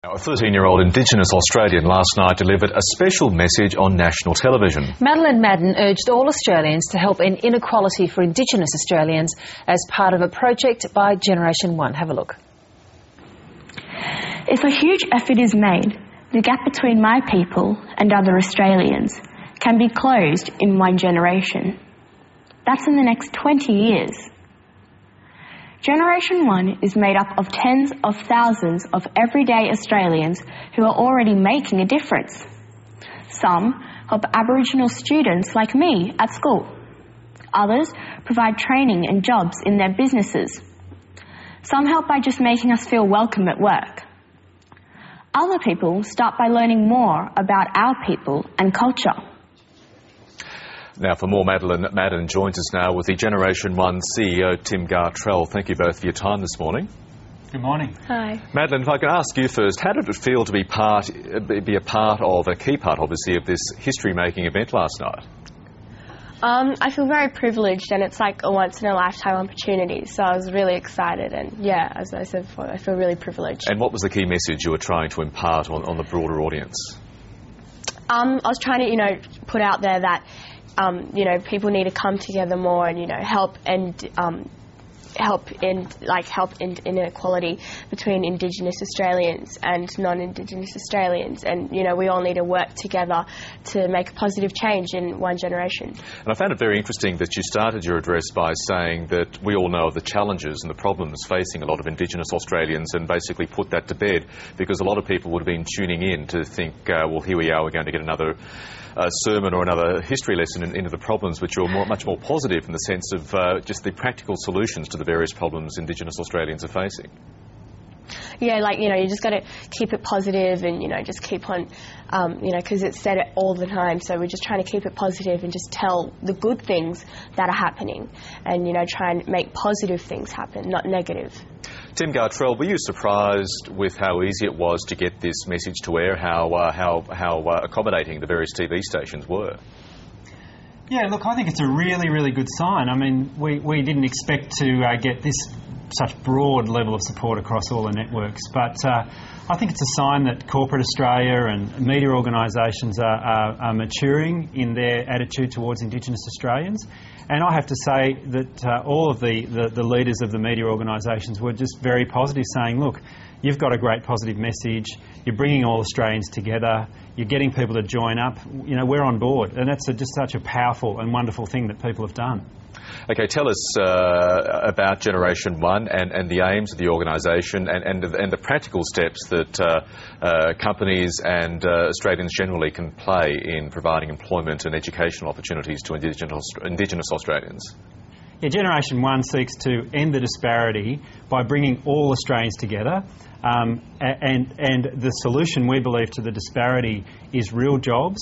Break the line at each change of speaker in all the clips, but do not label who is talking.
A 13-year-old Indigenous Australian last night delivered a special message on national television.
Madeleine Madden urged all Australians to help end inequality for Indigenous Australians as part of a project by Generation 1. Have a look.
If a huge effort is made, the gap between my people and other Australians can be closed in one generation. That's in the next 20 years. Generation 1 is made up of tens of thousands of everyday Australians who are already making a difference. Some help Aboriginal students like me at school. Others provide training and jobs in their businesses. Some help by just making us feel welcome at work. Other people start by learning more about our people and culture.
Now, for more, Madeleine Madden joins us now with the Generation 1 CEO, Tim Gartrell. Thank you both for your time this morning.
Good morning.
Hi.
Madeleine, if I could ask you first, how did it feel to be a key part, obviously, of this history-making event last night?
I feel very privileged, and it's like a once-in-a-lifetime opportunity, so I was really excited, and yeah, as I said before, I feel really privileged.
And what was the key message you were trying to impart on the broader audience?
I was trying to, put out there that people need to come together more and, help end inequality between Indigenous Australians and non-Indigenous Australians. And, we all need to work together to make a positive change in one generation.
And I found it very interesting that you started your address by saying that we all know of the challenges and the problems facing a lot of Indigenous Australians, and basically put that to bed, because a lot of people would have been tuning in to think, well, here we are, we're going to get another sermon or another history lesson into the problems, which are much more positive in the sense of just the practical solutions to the various problems Indigenous Australians are facing.
Yeah, you just got to keep it positive and, just keep on, because it's said it all the time. So we're just trying to keep it positive and just tell the good things that are happening and, try and make positive things happen, not negative.
Tim Gartrell, were you surprised with how easy it was to get this message to air, how accommodating the various TV stations were?
Yeah, look, I think it's a really, really good sign. I mean, we didn't expect to get this such broad level of support across all the networks, but I think it's a sign that corporate Australia and media organisations are maturing in their attitude towards Indigenous Australians. And I have to say that all of the leaders of the media organisations were just very positive, saying, look, you've got a great positive message, you're bringing all Australians together, you're getting people to join up, we're on board. And that's just such a powerful and wonderful thing that people have done.
Okay, tell us about Generation 1 and the aims of the organisation and the practical steps that companies and Australians generally can play in providing employment and educational opportunities to Indigenous Australians.
Yeah, Generation 1 seeks to end the disparity by bringing all Australians together, and the solution, we believe, to the disparity is real jobs.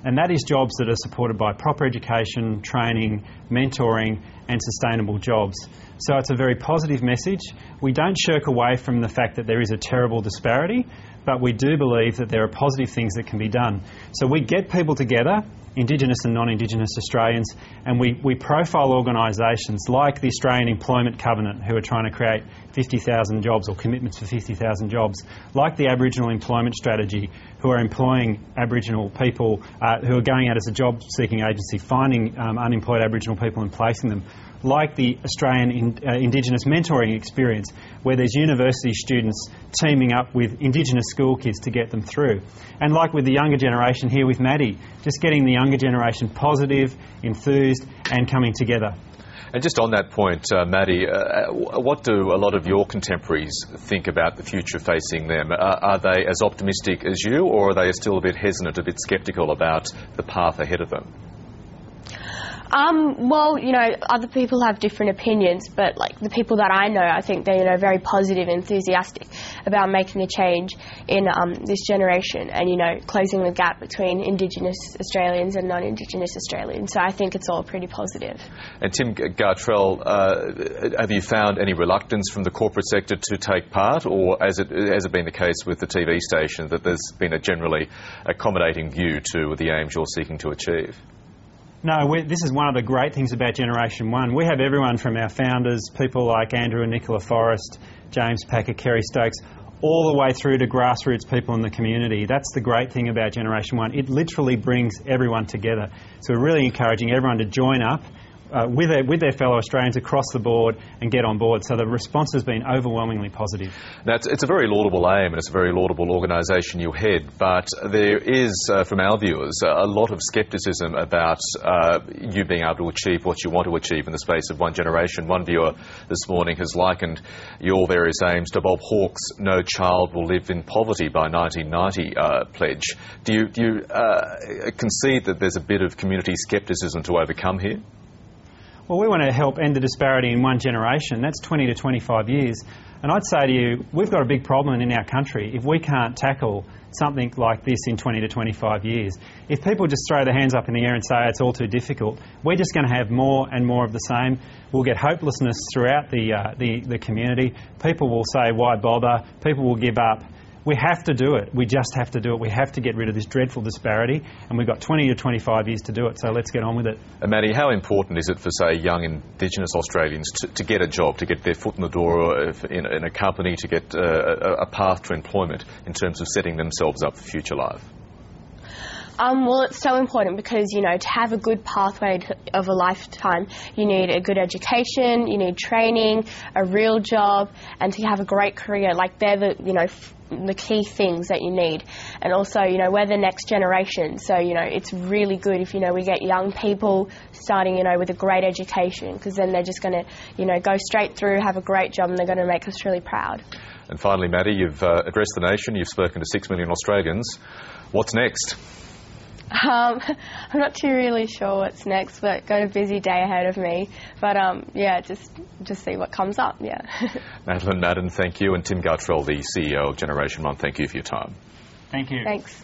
And that is jobs that are supported by proper education, training, mentoring and sustainable jobs. So it's a very positive message. We don't shirk away from the fact that there is a terrible disparity, but we do believe that there are positive things that can be done. So we get people together, Indigenous and non-Indigenous Australians, and we profile organisations like the Australian Employment Covenant, who are trying to create 50,000 jobs or commitments for 50,000 jobs, like the Aboriginal Employment Strategy, who are employing Aboriginal people who are going out as a job-seeking agency, finding unemployed Aboriginal people and placing them, like the Australian Indigenous Mentoring Experience, where there's university students teaming up with Indigenous school kids to get them through. And like with the younger generation here with Maddie, just getting the younger generation positive, enthused and coming together.
And just on that point, Maddie, what do a lot of your contemporaries think about the future facing them? Are they as optimistic as you, or are they still a bit hesitant, a bit sceptical about the path ahead of them?
Well, other people have different opinions, but the people that I know, I think they're, very positive, enthusiastic about making a change in this generation and, closing the gap between Indigenous Australians and non-Indigenous Australians. So I think it's all pretty positive. And
Tim Gartrell, have you found any reluctance from the corporate sector to take part, or has it been the case with the TV station that there's been a generally accommodating view to the aims you're seeking to achieve?
No, this is one of the great things about Generation 1. We have everyone from our founders, people like Andrew and Nicola Forrest, James Packer, Kerry Stokes, all the way through to grassroots people in the community. That's the great thing about Generation 1. It literally brings everyone together. So we're really encouraging everyone to join up with their fellow Australians across the board and get on board. So the response has been overwhelmingly positive.
Now, it's a very laudable aim and it's a very laudable organisation you head, but there is, from our viewers, a lot of scepticism about you being able to achieve what you want to achieve in the space of one generation. One viewer this morning has likened your various aims to Bob Hawke's "No Child Will Live in Poverty" by 1990 pledge. Do you concede that there's a bit of community scepticism to overcome here?
Well, we want to help end the disparity in one generation. That's 20 to 25 years. And I'd say to you, we've got a big problem in our country if we can't tackle something like this in 20 to 25 years. If people just throw their hands up in the air and say it's all too difficult, we're just going to have more and more of the same. We'll get hopelessness throughout the community. People will say, why bother? People will give up. We have to do it. We just have to do it. We have to get rid of this dreadful disparity, and we've got 20 to 25 years to do it, so let's get on with it.
And Maddie, how important is it for, say, young Indigenous Australians to get a job, to get their foot in the door in a company, to get a path to employment in terms of setting themselves up for future life?
Well, it's so important because, you know, to have a good pathway of a lifetime, you need a good education, you need training, a real job, and to have a great career. Like, they're the key things that you need. And also, you know, we're the next generation, so, you know, it's really good if, you know, we get young people starting, you know, with a great education, because then they're just going to, you know, go straight through, have a great job, and they're going to make us really proud.
And finally, Maddie, you've addressed the nation, you've spoken to 6 million Australians. What's next?
I'm not too really sure what's next, but got a busy day ahead of me. But yeah, just see what comes up. Yeah.
Madeleine Madden, thank you, and Tim Guttrell, the CEO of Generation 1, thank you for your time.
Thank you.
Thanks.